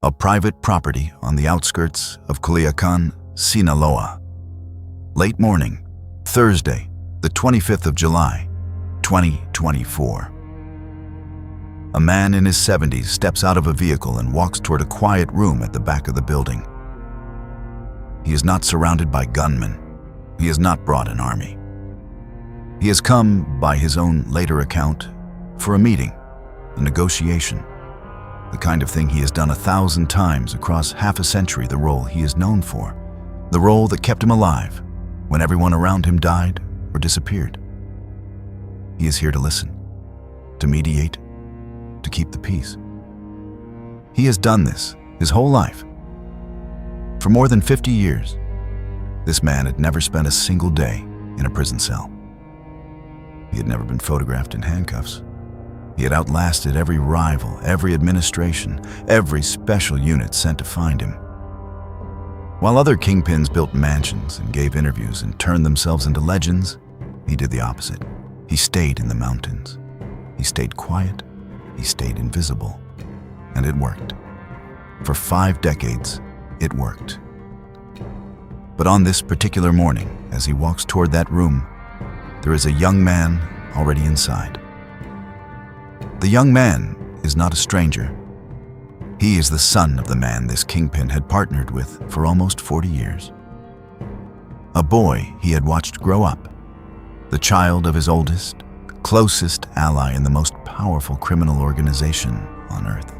a private property on the outskirts of Culiacan, Sinaloa. Late morning, Thursday, the 25th of July, 2024. A man in his 70s steps out of a vehicle and walks toward a quiet room at the back of the building. He is not surrounded by gunmen. He has not brought an army. He has come, by his own later account, for a meeting, a negotiation, the kind of thing he has done 1,000 times across half a century, the role he is known for, the role that kept him alive when everyone around him died or disappeared. He is here to listen, to mediate, to keep the peace. He has done this his whole life. For more than 50 years, this man had never spent a single day in a prison cell. He had never been photographed in handcuffs. He had outlasted every rival, every administration, every special unit sent to find him. While other kingpins built mansions and gave interviews and turned themselves into legends, he did the opposite. He stayed in the mountains. He stayed quiet. He stayed invisible. And it worked. For 5 decades, it worked. But on this particular morning, as he walks toward that room, there is a young man already inside. The young man is not a stranger. He is the son of the man this kingpin had partnered with for almost 40 years. A boy he had watched grow up, the child of his oldest, closest ally in the most powerful criminal organization on earth.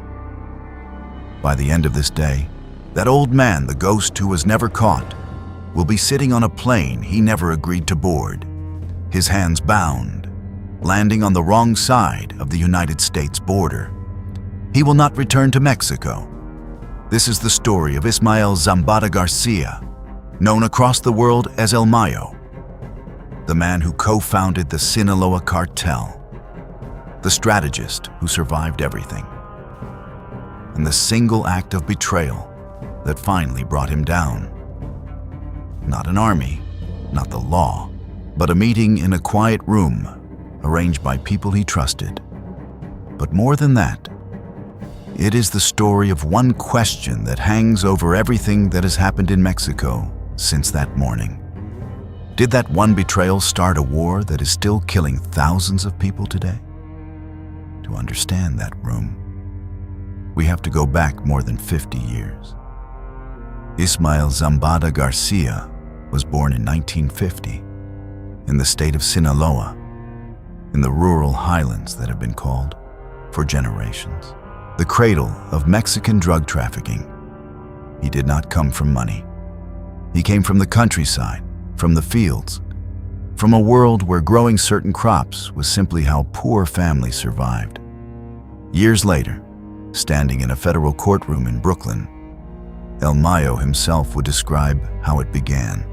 By the end of this day, that old man, the ghost who was never caught, will be sitting on a plane he never agreed to board, his hands bound, landing on the wrong side of the United States border. He will not return to Mexico. This is the story of Ismael Zambada García, known across the world as El Mayo, the man who co-founded the Sinaloa Cartel, the strategist who survived everything, and the single act of betrayal that finally brought him down. Not an army, not the law, but a meeting in a quiet room arranged by people he trusted. But more than that, it is the story of one question that hangs over everything that has happened in Mexico since that morning. Did that one betrayal start a war that is still killing thousands of people today? To understand that room, we have to go back more than 50 years. Ismael Zambada García was born in 1950 in the state of Sinaloa, in the rural highlands that have been called, for generations, the cradle of Mexican drug trafficking. He did not come from money. He came from the countryside, from the fields, from a world where growing certain crops was simply how poor families survived. Years later, standing in a federal courtroom in Brooklyn, El Mayo himself would describe how it began.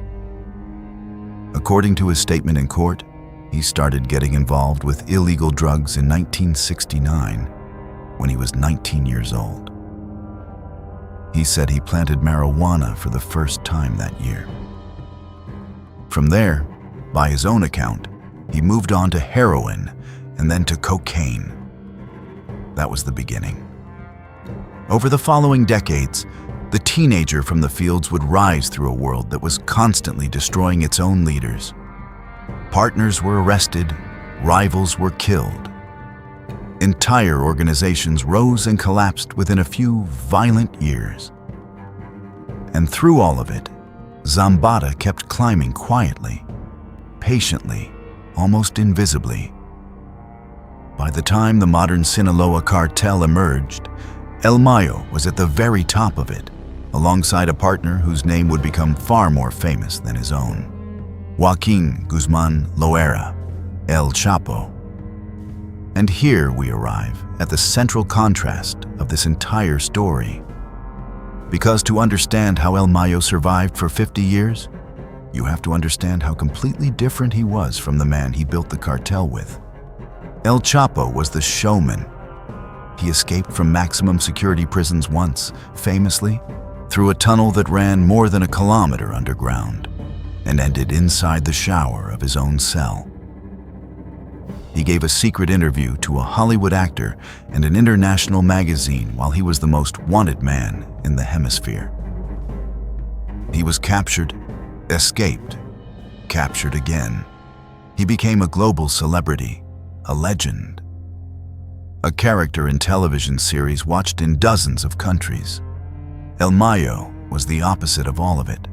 According to his statement in court, he started getting involved with illegal drugs in 1969 when he was 19 years old. He said he planted marijuana for the first time that year. From there, by his own account, he moved on to heroin and then to cocaine. That was the beginning. Over the following decades, the teenager from the fields would rise through a world that was constantly destroying its own leaders. Partners were arrested, rivals were killed. Entire organizations rose and collapsed within a few violent years. And through all of it, Zambada kept climbing quietly, patiently, almost invisibly. By the time the modern Sinaloa Cartel emerged, El Mayo was at the very top of it, alongside a partner whose name would become far more famous than his own, Joaquin Guzman Loera, El Chapo. And here we arrive at the central contrast of this entire story. Because to understand how El Mayo survived for 50 years, you have to understand how completely different he was from the man he built the cartel with. El Chapo was the showman. He escaped from maximum security prisons once, famously, through a tunnel that ran more than a kilometer underground and ended inside the shower of his own cell. He gave a secret interview to a Hollywood actor and an international magazine while he was the most wanted man in the hemisphere. He was captured, escaped, captured again. He became a global celebrity, a legend. A character in television series watched in dozens of countries. El Mayo was the opposite of all of it.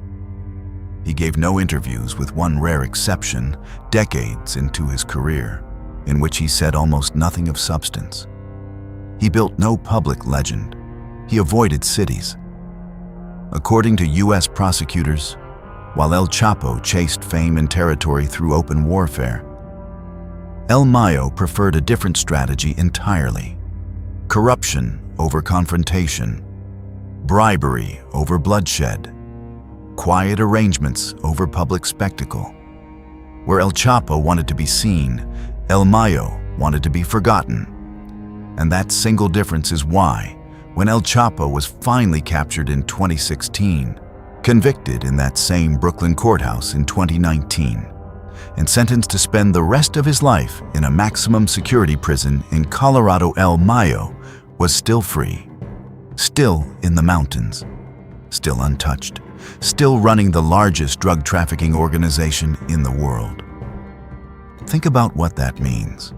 He gave no interviews with one rare exception decades into his career, in which he said almost nothing of substance. He built no public legend. He avoided cities. According to U.S. prosecutors, while El Chapo chased fame and territory through open warfare, El Mayo preferred a different strategy entirely. Corruption over confrontation, bribery over bloodshed, quiet arrangements over public spectacle. Where El Chapo wanted to be seen, El Mayo wanted to be forgotten. And that single difference is why, when El Chapo was finally captured in 2016, convicted in that same Brooklyn courthouse in 2019, and sentenced to spend the rest of his life in a maximum security prison in Colorado, El Mayo was still free, still in the mountains, still untouched, still running the largest drug trafficking organization in the world. Think about what that means.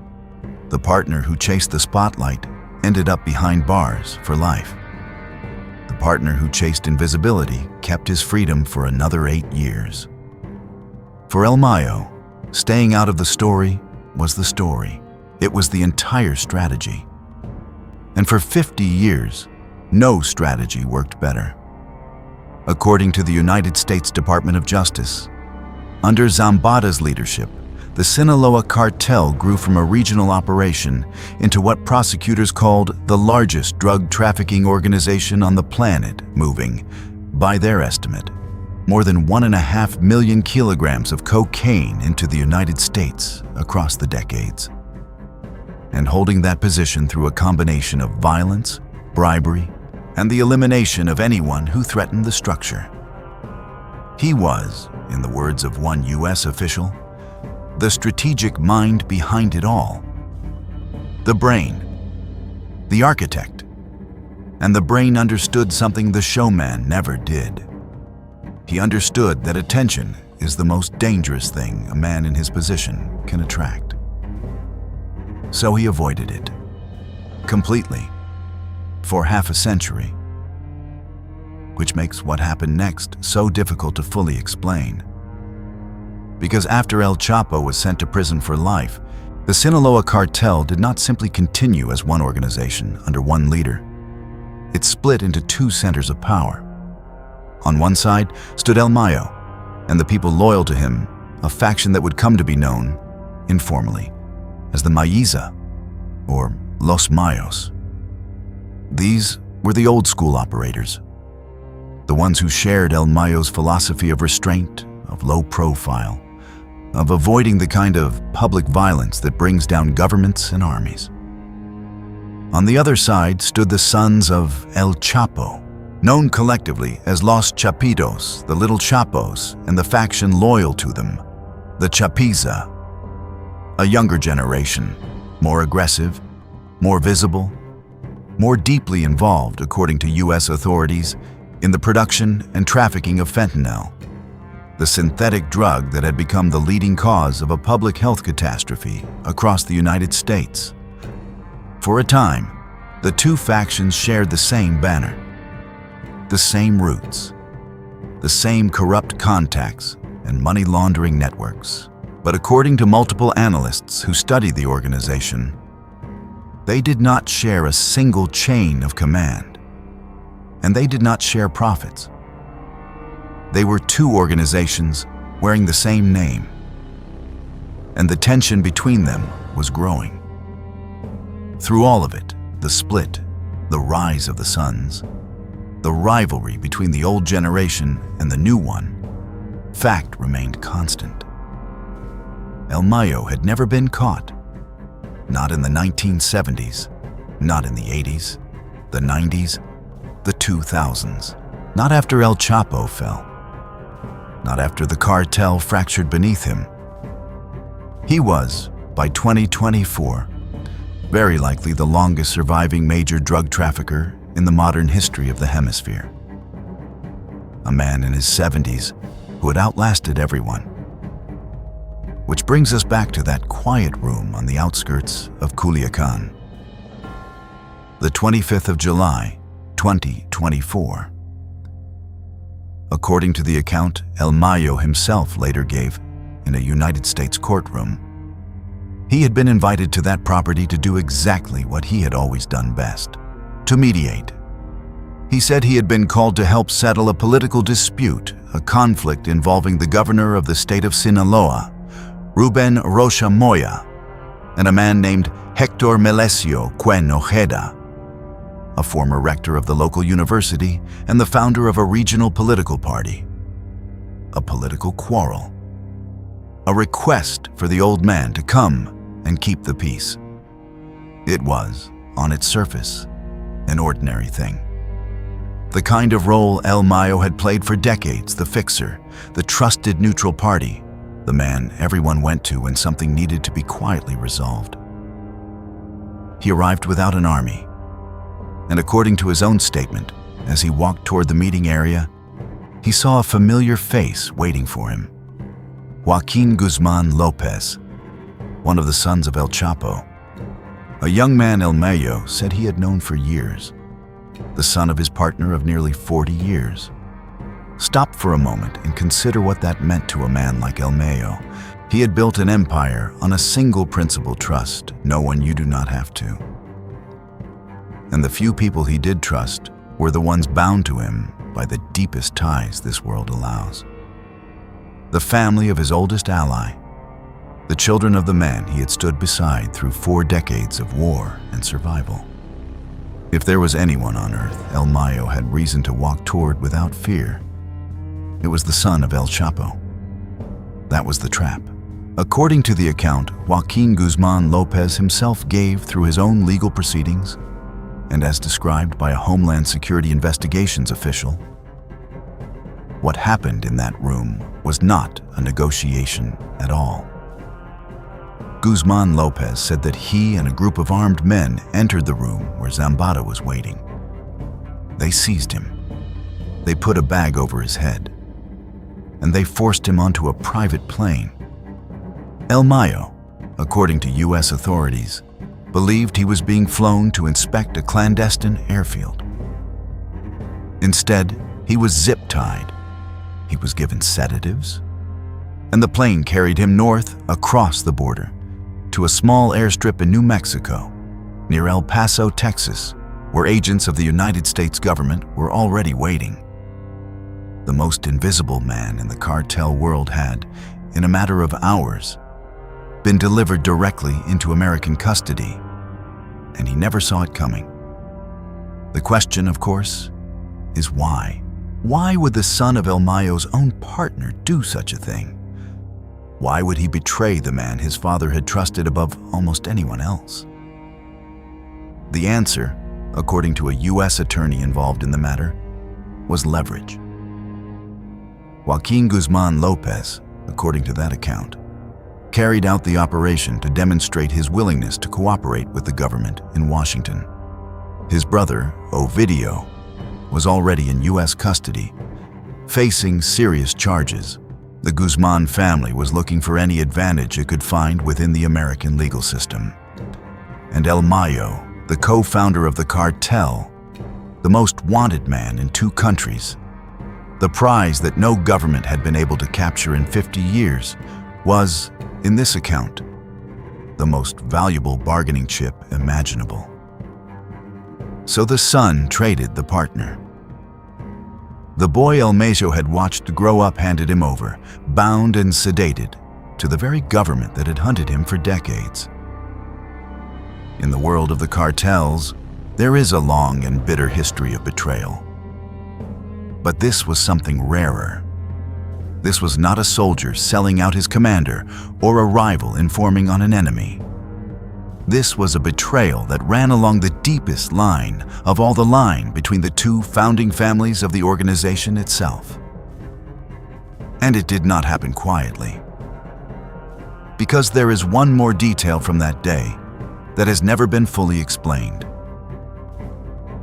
The partner who chased the spotlight ended up behind bars for life. The partner who chased invisibility kept his freedom for another 8 years. For El Mayo, staying out of the story was the story. It was the entire strategy. And for 50 years, no strategy worked better. According to the United States Department of Justice, under Zambada's leadership, the Sinaloa Cartel grew from a regional operation into what prosecutors called the largest drug trafficking organization on the planet, moving, by their estimate, more than 1.5 million kilograms of cocaine into the United States across the decades, and holding that position through a combination of violence, bribery, and the elimination of anyone who threatened the structure. He was, in the words of one U.S. official, the strategic mind behind it all. The brain, the architect, and the brain understood something the showman never did. He understood that attention is the most dangerous thing a man in his position can attract. So he avoided it, completely, for half a century, which makes what happened next so difficult to fully explain. Because after El Chapo was sent to prison for life, the Sinaloa Cartel did not simply continue as one organization under one leader. It split into two centers of power. On one side stood El Mayo, and the people loyal to him, a faction that would come to be known, informally, as the Mayiza, or Los Mayos. These were the old-school operators, the ones who shared El Mayo's philosophy of restraint, of low profile, of avoiding the kind of public violence that brings down governments and armies. On the other side stood the sons of El Chapo, known collectively as Los Chapitos, the Little Chapos, and the faction loyal to them, the Chapiza, a younger generation, more aggressive, more visible, more deeply involved, according to U.S. authorities, in the production and trafficking of fentanyl, the synthetic drug that had become the leading cause of a public health catastrophe across the United States. For a time, the two factions shared the same banner, the same roots, the same corrupt contacts and money laundering networks. But according to multiple analysts who studied the organization, they did not share a single chain of command, and they did not share profits. They were two organizations wearing the same name, and the tension between them was growing. Through all of it, the split, the rise of the sons, the rivalry between the old generation and the new one, fact remained constant. El Mayo had never been caught. Not in the 1970s, not in the 80s, the 90s, the 2000s, not after El Chapo fell, not after the cartel fractured beneath him. He was, By 2024, very likely the longest surviving major drug trafficker in the modern history of the hemisphere. A man in his 70s who had outlasted everyone. Which brings us back to that quiet room on the outskirts of Culiacan. The 25th of July, 2024. According to the account El Mayo himself later gave in a United States courtroom, he had been invited to that property to do exactly what he had always done best, to mediate. He said he had been called to help settle a political dispute, a conflict involving the governor of the state of Sinaloa, Ruben Rocha Moya, and a man named Hector Melesio Cuen Ojeda, a former rector of the local university and the founder of a regional political party. A political quarrel. A request for the old man to come and keep the peace. It was, on its surface, an ordinary thing. The kind of role El Mayo had played for decades, the fixer, the trusted neutral party, the man everyone went to when something needed to be quietly resolved. He arrived without an army, and according to his own statement, as he walked toward the meeting area, he saw a familiar face waiting for him. Joaquin Guzman Lopez, one of the sons of El Chapo, a young man El Mayo said he had known for years, the son of his partner of nearly 40 years. Stop for a moment and consider what that meant to a man like El Mayo. He had built an empire on a single principle: trust no one you do not have to. And the few people he did trust were the ones bound to him by the deepest ties this world allows. The family of his oldest ally, the children of the man he had stood beside through 4 decades of war and survival. If there was anyone on earth El Mayo had reason to walk toward without fear, it was the son of El Chapo. That was the trap. According to the account Joaquin Guzman Lopez himself gave through his own legal proceedings, and as described by a Homeland Security investigations official, what happened in that room was not a negotiation at all. Guzman Lopez said that he and a group of armed men entered the room where Zambada was waiting. They seized him. They put a bag over his head, and they forced him onto a private plane. El Mayo, according to U.S. authorities, believed he was being flown to inspect a clandestine airfield. Instead, he was zip-tied. He was given sedatives, and the plane carried him north across the border to a small airstrip in New Mexico, near El Paso, Texas, where agents of the United States government were already waiting. The most invisible man in the cartel world had, in a matter of hours, been delivered directly into American custody, and he never saw it coming. The question, of course, is why? Why would the son of El Mayo's own partner do such a thing? Why would he betray the man his father had trusted above almost anyone else? The answer, according to a U.S. attorney involved in the matter, was leverage. Joaquin Guzman Lopez, according to that account, carried out the operation to demonstrate his willingness to cooperate with the government in Washington. His brother, Ovidio, was already in U.S. custody, facing serious charges. The Guzman family was looking for any advantage it could find within the American legal system. And El Mayo, the co-founder of the cartel, the most wanted man in 2 countries, the prize that no government had been able to capture in 50 years, was, in this account, the most valuable bargaining chip imaginable. So the son traded the partner. The boy El Mayo had watched grow up handed him over, bound and sedated, to the very government that had hunted him for decades. In the world of the cartels, there is a long and bitter history of betrayal. But this was something rarer. This was not a soldier selling out his commander or a rival informing on an enemy. This was a betrayal that ran along the deepest line of all, the line between the 2 founding families of the organization itself. And it did not happen quietly. because there is one more detail from that day that has never been fully explained.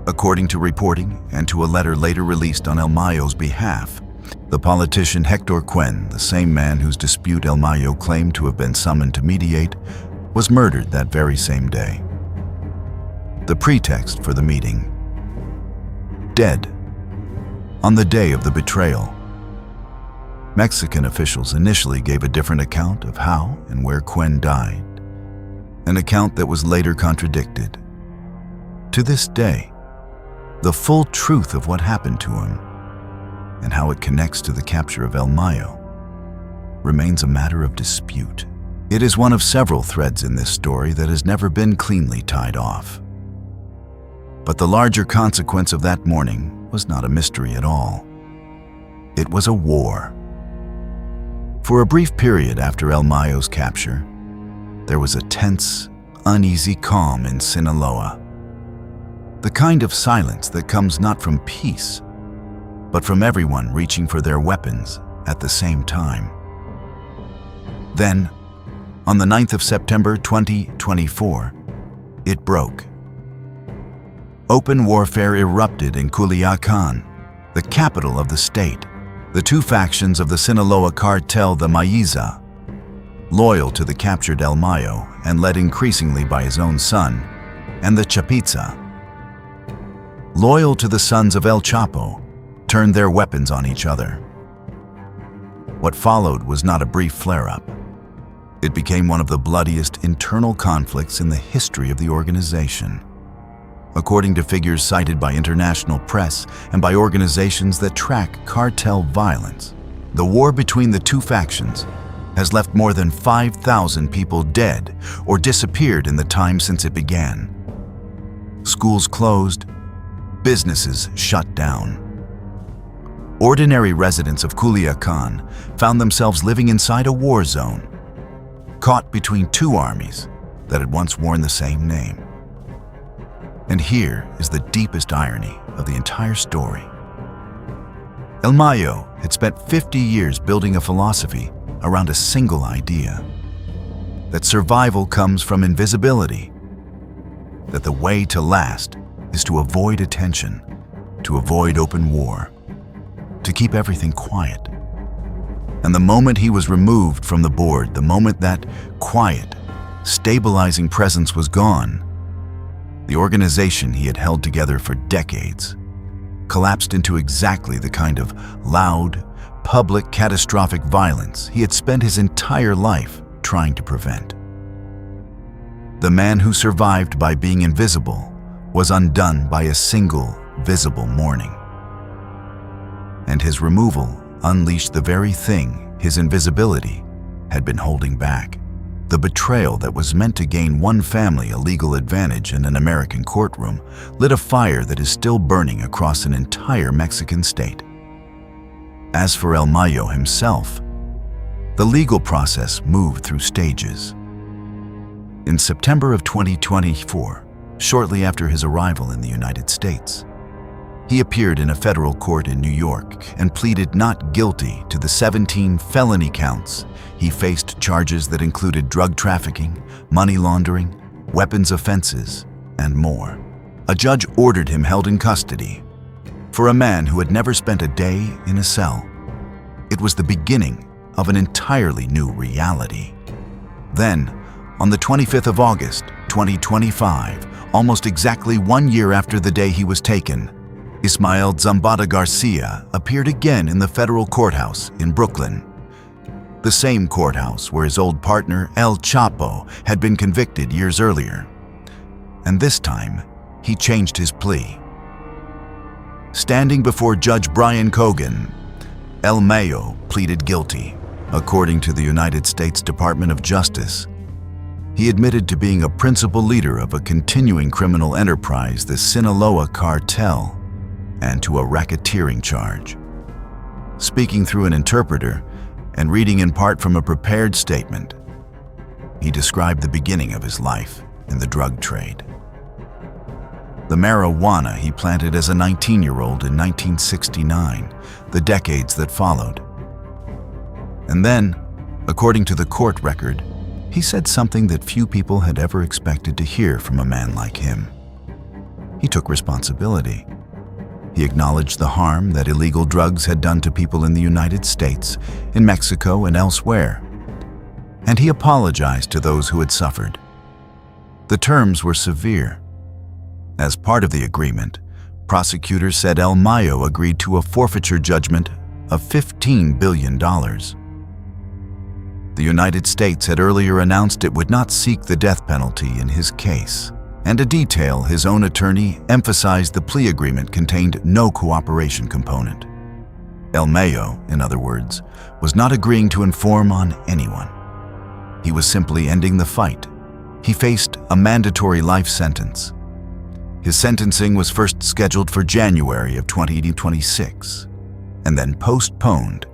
According to reporting and to a letter later released on El Mayo's behalf, the politician Hector Cuen, the same man whose dispute El Mayo claimed to have been summoned to mediate, was murdered that very same day. The pretext for the meeting: dead on the day of the betrayal. Mexican officials initially gave a different account of how and where Cuen died, an account that was later contradicted. To this day, the full truth of what happened to him and how it connects to the capture of El Mayo remains a matter of dispute. It is one of several threads in this story that has never been cleanly tied off. But the larger consequence of that morning was not a mystery at all. It was a war. For a brief period after El Mayo's capture, there was a tense, uneasy calm in Sinaloa. The kind of silence that comes not from peace, but from everyone reaching for their weapons at the same time. Then, on the 9th of September 2024, it broke. Open warfare erupted in Culiacan, the capital of the state. The two factions of the Sinaloa Cartel, the Mayiza, loyal to the captured El Mayo and led increasingly by his own son, and the Chapitza, loyal to the sons of El Chapo, turned their weapons on each other. What followed was not a brief flare-up. It became one of the bloodiest internal conflicts in the history of the organization. According to figures cited by international press and by organizations that track cartel violence, the war between the two factions has left more than 5,000 people dead or disappeared in the time since it began. Schools closed, businesses shut down. Ordinary residents of Culiacan found themselves living inside a war zone, caught between two armies that had once worn the same name. And here is the deepest irony of the entire story. El Mayo had spent 50 years building a philosophy around a single idea: that survival comes from invisibility, that the way to last is to avoid attention, to avoid open war, to keep everything quiet. And the moment he was removed from the board, the moment that quiet, stabilizing presence was gone, the organization he had held together for decades collapsed into exactly the kind of loud, public, catastrophic violence he had spent his entire life trying to prevent. The man who survived by being invisible was undone by a single, visible morning. And his removal unleashed the very thing his invisibility had been holding back. The betrayal that was meant to gain one family a legal advantage in an American courtroom lit a fire that is still burning across an entire Mexican state. As for El Mayo himself, the legal process moved through stages. In September of 2024, shortly after his arrival in the United States, he appeared in a federal court in New York and pleaded not guilty to the 17 felony counts. He faced charges that included drug trafficking, money laundering, weapons offenses, and more. A judge ordered him held in custody. For a man who had never spent a day in a cell, it was the beginning of an entirely new reality. Then, on the 25th of August, 2025, almost exactly 1 year after the day he was taken, Ismael Zambada García appeared again in the federal courthouse in Brooklyn, the same courthouse where his old partner El Chapo had been convicted years earlier. And this time, he changed his plea. Standing before Judge Brian Cogan, El Mayo pleaded guilty. According to the United States Department of Justice, he admitted to being a principal leader of a continuing criminal enterprise, the Sinaloa Cartel, and to a racketeering charge. Speaking through an interpreter and reading in part from a prepared statement, he described the beginning of his life in the drug trade. The marijuana he planted as a 19-year-old in 1969, the decades that followed. And then, according to the court record, He said something that few people had ever expected to hear from a man like him. He took responsibility. He acknowledged the harm that illegal drugs had done to people in the United States, in Mexico, and elsewhere. And he apologized to those who had suffered. The terms were severe. As part of the agreement, prosecutors said El Mayo agreed to a forfeiture judgment of $15 billion. The United States had earlier announced it would not seek the death penalty in his case, and a detail his own attorney emphasized the plea agreement contained no cooperation component. El Mayo, in other words, was not agreeing to inform on anyone. He was simply ending the fight. He faced a mandatory life sentence. His sentencing was first scheduled for January of 2026, and then postponed,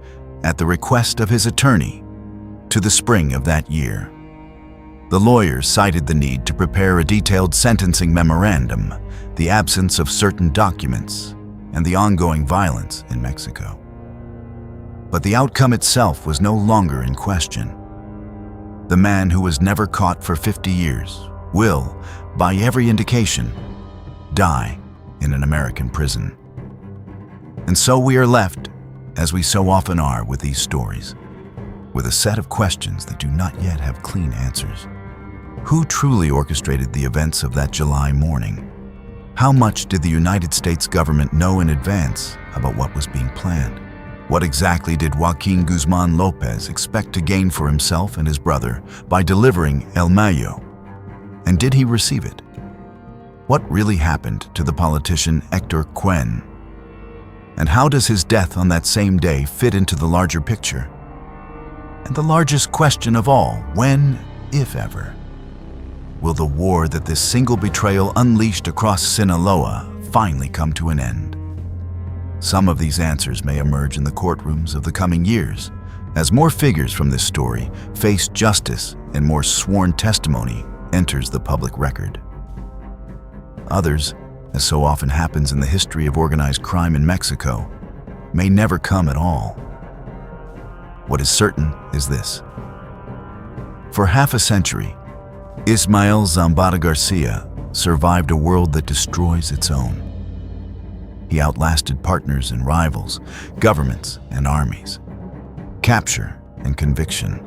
at the request of his attorney, to the spring of that year. The lawyers cited the need to prepare a detailed sentencing memorandum, the absence of certain documents, and the ongoing violence in Mexico. But the outcome itself was no longer in question. The man who was never caught for 50 years will, by every indication, die in an American prison. And so we are left, as we so often are with these stories, with a set of questions that do not yet have clean answers. Who truly orchestrated the events of that July morning? How much did the United States government know in advance about what was being planned? What exactly did Joaquin Guzman Lopez expect to gain for himself and his brother by delivering El Mayo? And did he receive it? What really happened to the politician Hector Cuen? And how does his death on that same day fit into the larger picture? And the largest question of all, when, if ever, will the war that this single betrayal unleashed across Sinaloa finally come to an end? Some of these answers may emerge in the courtrooms of the coming years, as more figures from this story face justice and more sworn testimony enters the public record. Others, as so often happens in the history of organized crime in Mexico, may never come at all. What is certain is this. For half a century, Ismael Zambada García survived a world that destroys its own. He outlasted partners and rivals, governments and armies, capture and conviction.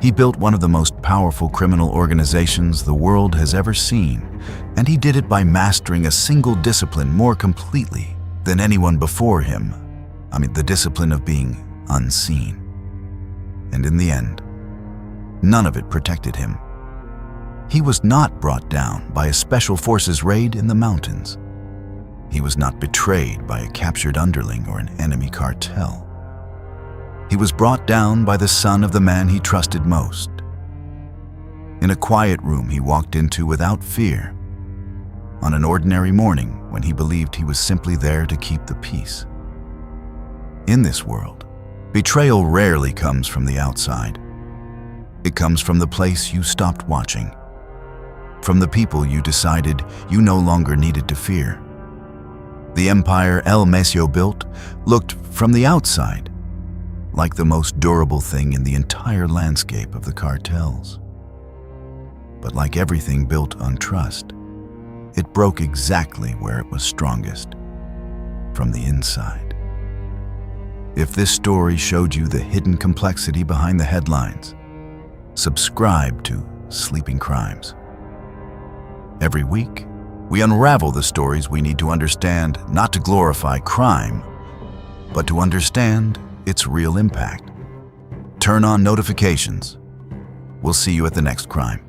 He built one of the most powerful criminal organizations the world has ever seen, and he did it by mastering a single discipline more completely than anyone before him. The discipline of being unseen. And in the end, none of it protected him. He was not brought down by a special forces raid in the mountains. He was not betrayed by a captured underling or an enemy cartel. He was brought down by the son of the man he trusted most. In a quiet room he walked into without fear, on an ordinary morning when he believed he was simply there to keep the peace. In this world, betrayal rarely comes from the outside. It comes from the place you stopped watching, from the people you decided you no longer needed to fear. The empire El Mayo built looked, from the outside, like the most durable thing in the entire landscape of the cartels. But like everything built on trust, it broke exactly where it was strongest, from the inside. If this story showed you the hidden complexity behind the headlines, subscribe to Sleeping Crimes. Every week, we unravel the stories we need to understand, not to glorify crime, but to understand its real impact. Turn on notifications. We'll see you at the next crime.